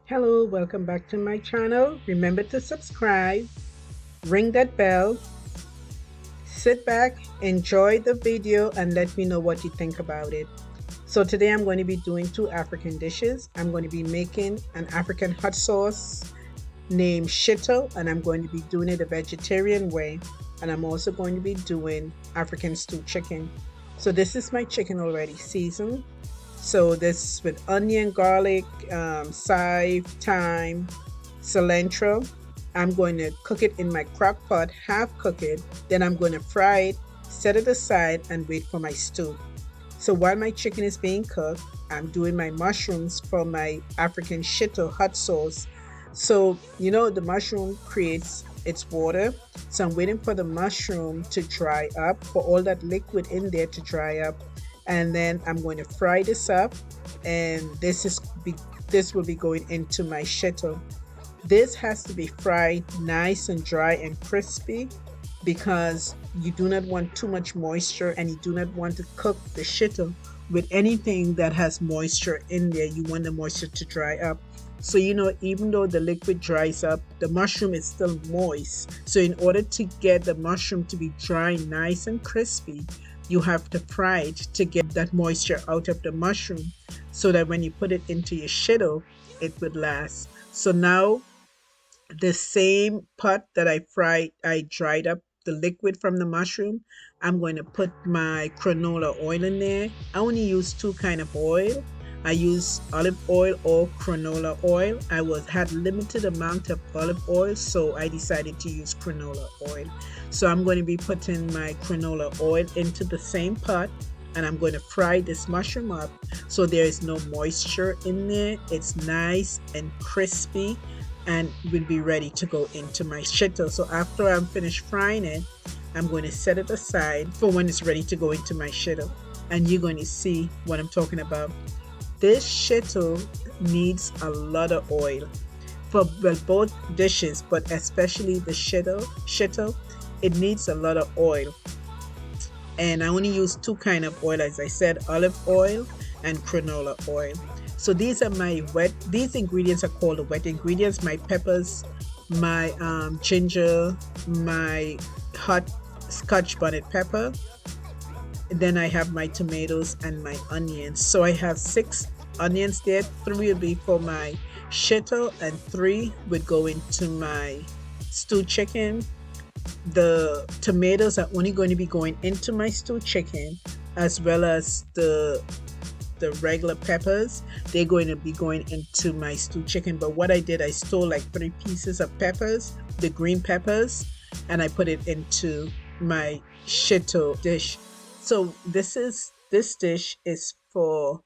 Hello, welcome back to my channel. Remember to subscribe, ring that bell, sit back, enjoy the video, and let me know what you think about it. So, today I'm going to be doing two African dishes. I'm going to be making an African hot sauce named Shito, and I'm going to be doing it a vegetarian way. And I'm also going to be doing African stewed chicken. So, this is my chicken already seasoned. So this with onion, garlic, chive, thyme, cilantro. I'm going to cook it in my crock pot, half cook it. Then I'm going to fry it, set it aside, and wait for my stew. So while my chicken is being cooked, I'm doing my mushrooms for my African shito hot sauce. So, the mushroom creates its water. So I'm waiting for the mushroom to dry up, for all that liquid in there to dry up. And then I'm going to fry this up. And this will be going into my shito. This has to be fried nice and dry and crispy because you do not want too much moisture and you do not want to cook the shito with anything that has moisture in there. You want the moisture to dry up. So, even though the liquid dries up, the mushroom is still moist. So, in order to get the mushroom to be dry, nice, and crispy, you have to fry it to get that moisture out of the mushroom so that when you put it into your shito, it would last. So now the same pot that I dried up the liquid from the mushroom. I'm going to put my canola oil in there. I only use two kind of oil. I use olive oil or canola oil. I was had limited amount of olive oil, so I decided to use canola oil. So I'm going to be putting my canola oil into the same pot and I'm going to fry this mushroom up so there is no moisture in there. It's nice and crispy and will be ready to go into my shito. So after I'm finished frying it, I'm going to set it aside for when it's ready to go into my shito. And you're going to see what I'm talking about. This shito needs a lot of oil for both dishes, but especially the shito, it needs a lot of oil. And I only use two kind of oil, as I said, olive oil and canola oil. So these ingredients are called the wet ingredients: my peppers, my ginger, my hot scotch bonnet pepper. And then I have my tomatoes and my onions. So I have 6 onions there. 3 will be for my shito and 3 would go into my stewed chicken. The tomatoes are only going to be going into my stewed chicken, as well as the regular peppers. They're going to be going into my stewed chicken. But what I did, I stole like 3 pieces of peppers, the green peppers, and I put it into my shito dish. So this dish is for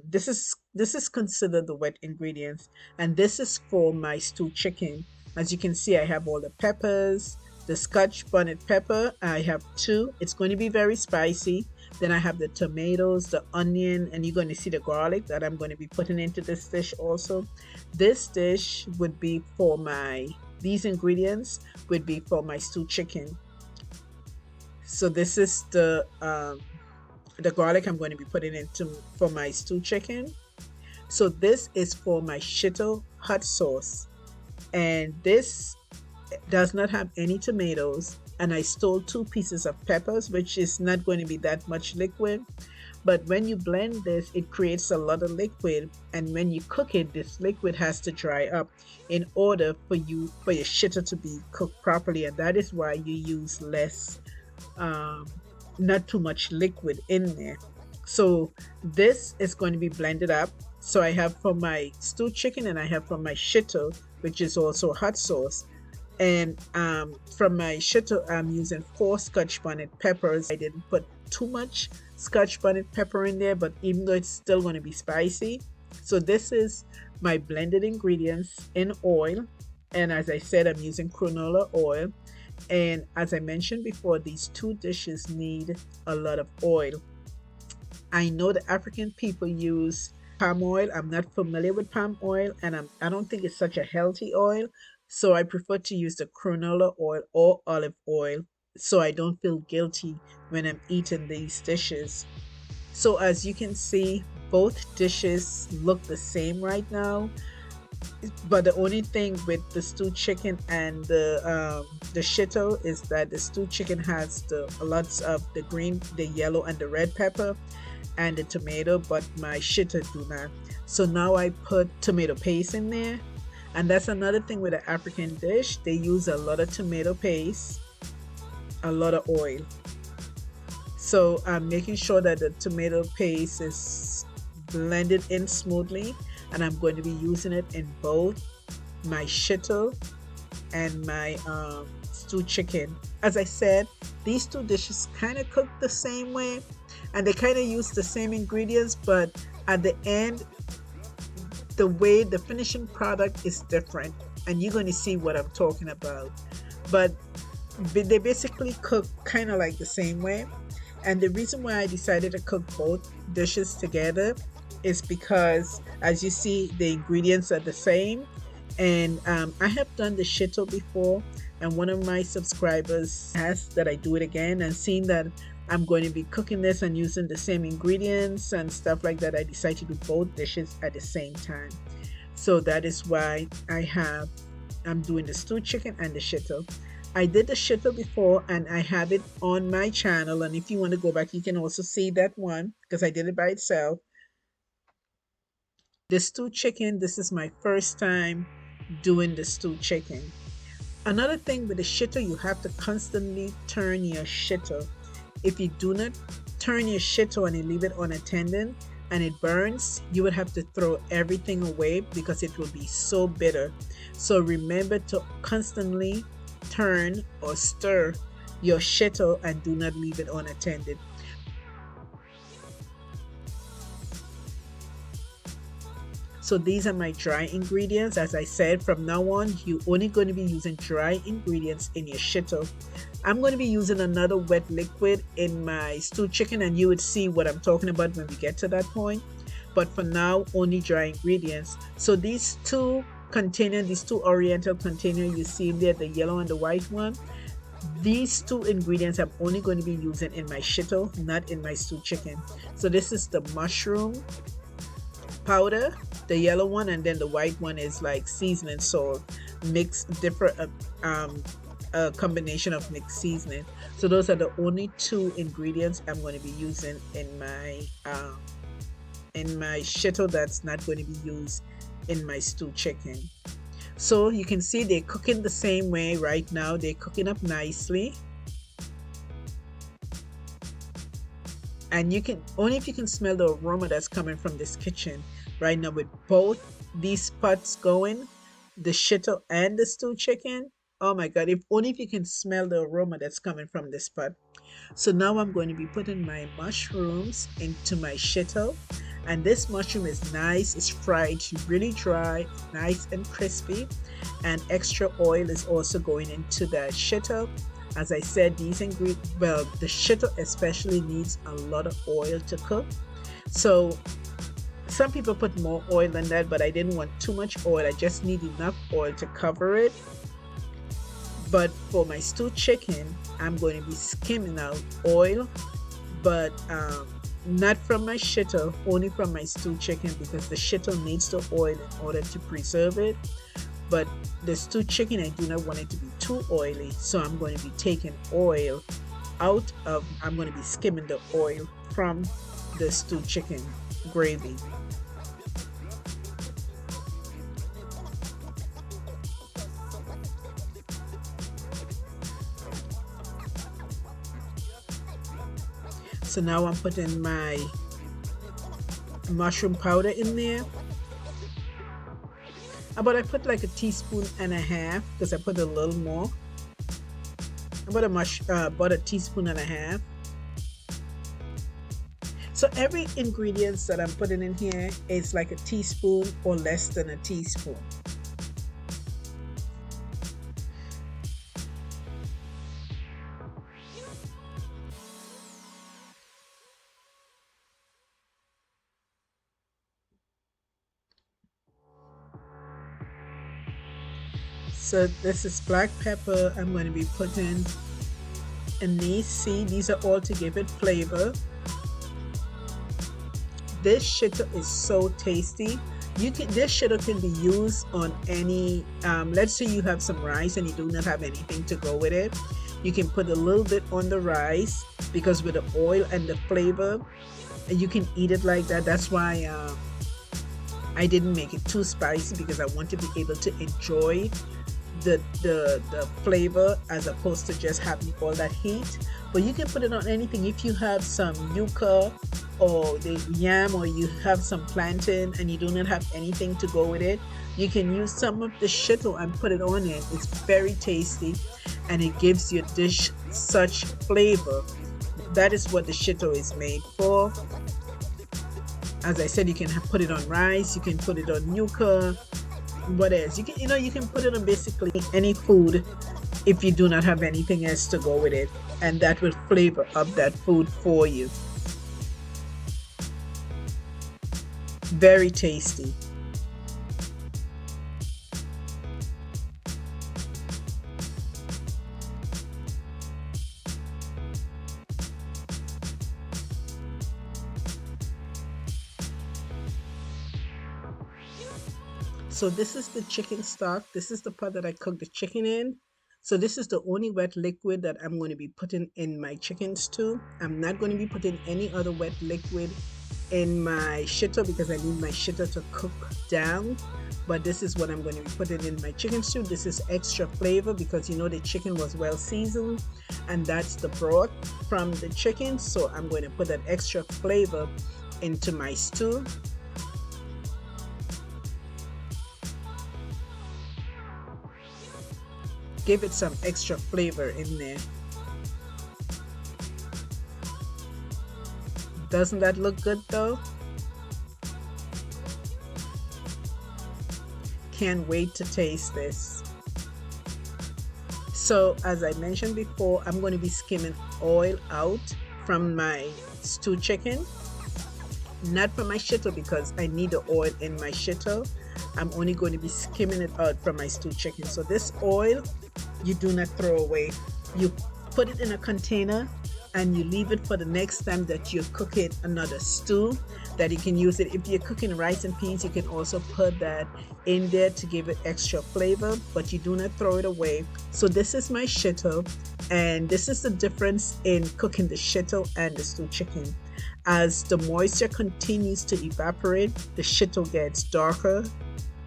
this is considered the wet ingredients, and this is for my stewed chicken. As you can see, I have all the peppers, the scotch bonnet pepper. I have 2. It's going to be very spicy. Then I have the tomatoes, the onion, and you're going to see the garlic that I'm going to be putting into this dish also. This dish would be for these ingredients would be for my stewed chicken. So this is the garlic I'm going to be putting into for my stewed chicken. So this is for my shito hot sauce, and this does not have any tomatoes. And I stole 2 pieces of peppers, which is not going to be that much liquid. But when you blend this, it creates a lot of liquid, and when you cook it, this liquid has to dry up in order for your shito to be cooked properly, and that is why you use less um, not too much liquid in there. So this is going to be blended up. So I have for my stewed chicken and I have for my shito, which is also hot sauce. And from my shito, I'm using 4 scotch bonnet peppers. I didn't put too much scotch bonnet pepper in there, but even though it's still going to be spicy. So this is my blended ingredients in oil. And as I said, I'm using canola oil. And as I mentioned before, these 2 dishes need a lot of oil. I know the African people use palm oil. I'm not familiar with palm oil, and I don't think it's such a healthy oil. So I prefer to use the canola oil or olive oil so I don't feel guilty when I'm eating these dishes. So as you can see, both dishes look the same right now, but the only thing with the stewed chicken and the shito is that the stewed chicken has the lots of the green, the yellow, and the red pepper, and the tomato, but my shito do not. So now I put tomato paste in there, and that's another thing with an African dish. They use a lot of tomato paste, a lot of oil. So I'm making sure that the tomato paste is blended in smoothly, and I'm going to be using it in both my shito and my stewed chicken. As I said, these two dishes kind of cook the same way, and they kind of use the same ingredients, but at the end, the way the finishing product is different, and you're going to see what I'm talking about. But they basically cook kind of like the same way. And the reason why I decided to cook both dishes together is because, as you see, the ingredients are the same. And I have done the shito before, and one of my subscribers asked that I do it again. And seeing that I'm going to be cooking this and using the same ingredients and stuff like that, I decided to do both dishes at the same time. So that is why I'm doing the stewed chicken and the shito. I did the shito before and I have it on my channel, and if you want to go back you can also see that one because I did it by itself. The stewed chicken, this is my first time doing the stewed chicken. Another thing with the shito, you have to constantly turn your shito. If you do not turn your shito and you leave it unattended and it burns, you would have to throw everything away because it will be so bitter. So remember to constantly turn or stir your shito and do not leave it unattended. So these are my dry ingredients. As I said, from now on, you're only going to be using dry ingredients in your shito. I'm going to be using another wet liquid in my stewed chicken, and you would see what I'm talking about when we get to that point. But for now, only dry ingredients. So these two containers, these two oriental containers you see in there, the yellow and the white one, these two ingredients I'm only going to be using in my shito, not in my stewed chicken. So this is the mushroom powder, the yellow one, and then the white one is like seasoning salt, mixed different a combination of mixed seasoning. So those are the only two ingredients I'm going to be using in my shito that's not going to be used in my stewed chicken. So you can see they're cooking the same way right now. They're cooking up nicely. And you can only if you can smell the aroma that's coming from this kitchen right now with both these pots going, the shito and the stewed chicken. Oh my god, if only if you can smell the aroma that's coming from this pot. So now I'm going to be putting my mushrooms into my shito, and this mushroom is nice, it's fried really dry, nice and crispy, and extra oil is also going into the shito. As I said, these ingredients, well, the shito especially needs a lot of oil to cook. So some people put more oil than that, but I didn't want too much oil. I just need enough oil to cover it. But for my stewed chicken, I'm going to be skimming out oil, but not from my shito, only from my stewed chicken, because the shito needs the oil in order to preserve it. But the stewed chicken, I do not want it to be too oily, so I'm going to be taking oil out of, I'm going to be skimming the oil from the stewed chicken gravy. So now I'm putting my mushroom powder in there. But I put like a teaspoon and a half because I put a little more. About a teaspoon and a half. So every ingredients that I'm putting in here is like a teaspoon or less than a teaspoon. So this is black pepper I'm going to be putting in these. See, these are all to give it flavor. This shito is so tasty. This shito can be used on any. Let's say you have some rice and you do not have anything to go with it. You can put a little bit on the rice because with the oil and the flavor, you can eat it like that. That's why I didn't make it too spicy because I want to be able to enjoy the flavor as opposed to just having all that heat. But you can put it on anything. If you have some yuca or the yam, or you have some plantain and you do not have anything to go with it, you can use some of the shito and put it on it. It's very tasty and it gives your dish such flavor. That is what the shito is made for. As I said, you can put it on rice, you can put it on yuca. What else? You can put it on basically any food if you do not have anything else to go with it, and that will flavor up that food for you. Very tasty. So this is the chicken stock. This is the pot that I cook the chicken in. So this is the only wet liquid that I'm going to be putting in my chicken stew. I'm not going to be putting any other wet liquid in my shito because I need my shito to cook down. But this is what I'm going to be putting in my chicken stew. This is extra flavor because you know the chicken was well seasoned, and that's the broth from the chicken. So I'm going to put that extra flavor into my stew. Give it some extra flavor in there. Doesn't that look good though? Can't wait to taste this. So as I mentioned before, I'm going to be skimming oil out from my stewed chicken, not from my shito because I need the oil in my shito. I'm only going to be skimming it out from my stewed chicken. So this oil, you do not throw away. You put it in a container and you leave it for the next time that you're cooking another stew, that you can use it. If you're cooking rice and peas, you can also put that in there to give it extra flavor, but you do not throw it away. So this is my shito, and this is the difference in cooking the shito and the stewed chicken. As the moisture continues to evaporate, the shito gets darker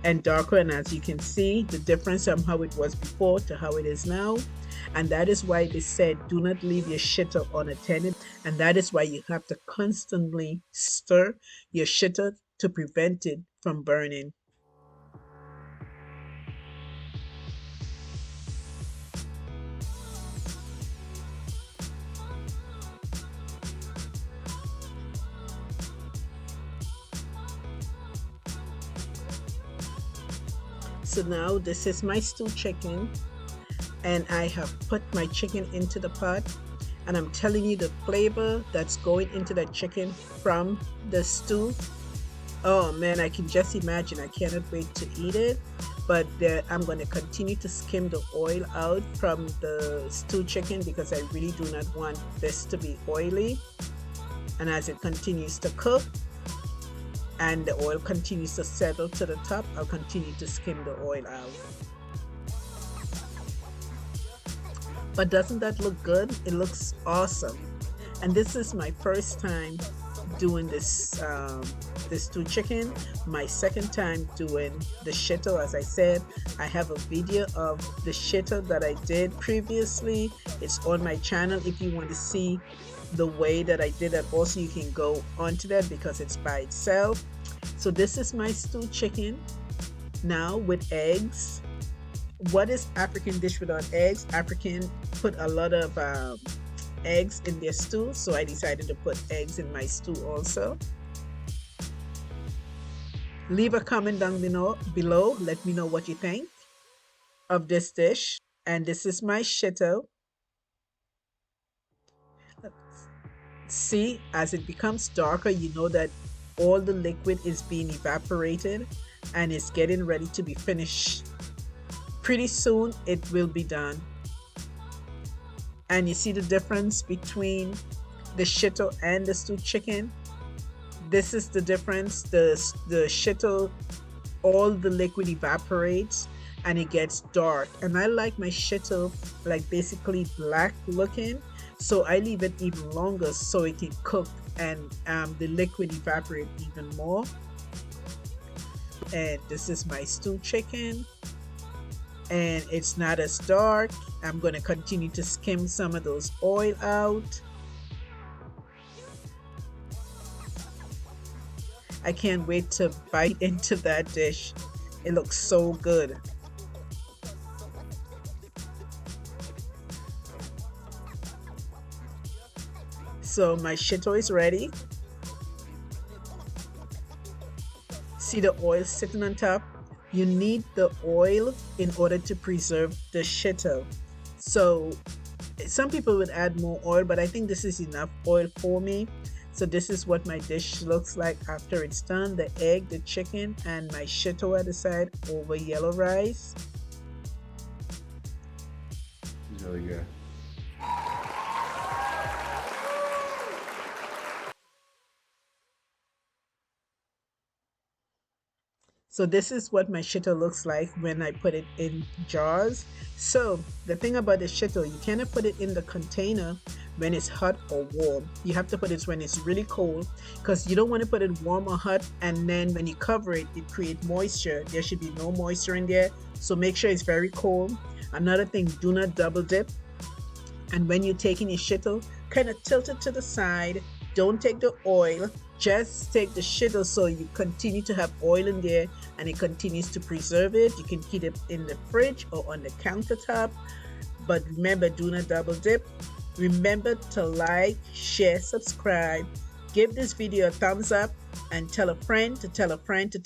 and darker, and as you can see the difference from how it was before to how it is now. And that is why they said do not leave your shito unattended, and that is why you have to constantly stir your shito to prevent it from burning. So now this is my stewed chicken, and I have put my chicken into the pot, and I'm telling you the flavor that's going into that chicken from the stew. Oh man, I can just imagine. I cannot wait to eat it. But I'm going to continue to skim the oil out from the stewed chicken because I really do not want this to be oily. And as it continues to cook and the oil continues to settle to the top, I'll continue to skim the oil out. But doesn't that look good? It looks awesome. And this is my first time doing this stewed chicken. My second time doing the shito. As I said, I have a video of the shito that I did previously. It's on my channel. If you want to see the way that I did that, also you can go onto that because it's by itself. So this is my stewed chicken now with eggs. What is African dish without eggs? African put a lot of eggs in their stew, so I decided to put eggs in my stew also. Leave a comment down below. Let me know what you think of this dish. And this is my shito. See, as it becomes darker, you know that all the liquid is being evaporated and it's getting ready to be finished. Pretty soon it will be done. And you see the difference between the shito and the stewed chicken? This is the difference. The Shito, all the liquid evaporates and it gets dark. And I like my Shito like basically black looking. So I leave it even longer so it can cook and the liquid evaporate even more. And this is my stew chicken, and it's not as dark. I'm going to continue to skim some of those oil out. I can't wait to bite into that dish. It looks so good. So my Shito is ready. See the oil sitting on top? You need the oil in order to preserve the Shito. So some people would add more oil, but I think this is enough oil for me. So this is what my dish looks like after it's done. The egg, the chicken, and my Shito at the side over yellow rice. It's really good. So this is what my Shito looks like when I put it in jars. So the thing about the Shito, you cannot put it in the container when it's hot or warm. You have to put it when it's really cold, because you don't want to put it warm or hot and then when you cover it, it creates moisture. There should be no moisture in there. So make sure it's very cold. Another thing, do not double dip. And when you're taking your Shito, kind of tilt it to the side. Don't take the oil, just take the Shito so you continue to have oil in there and it continues to preserve it. You can keep it in the fridge or on the countertop. But remember, do not double dip. Remember to like, share, subscribe. Give this video a thumbs up and tell a friend to tell a friend to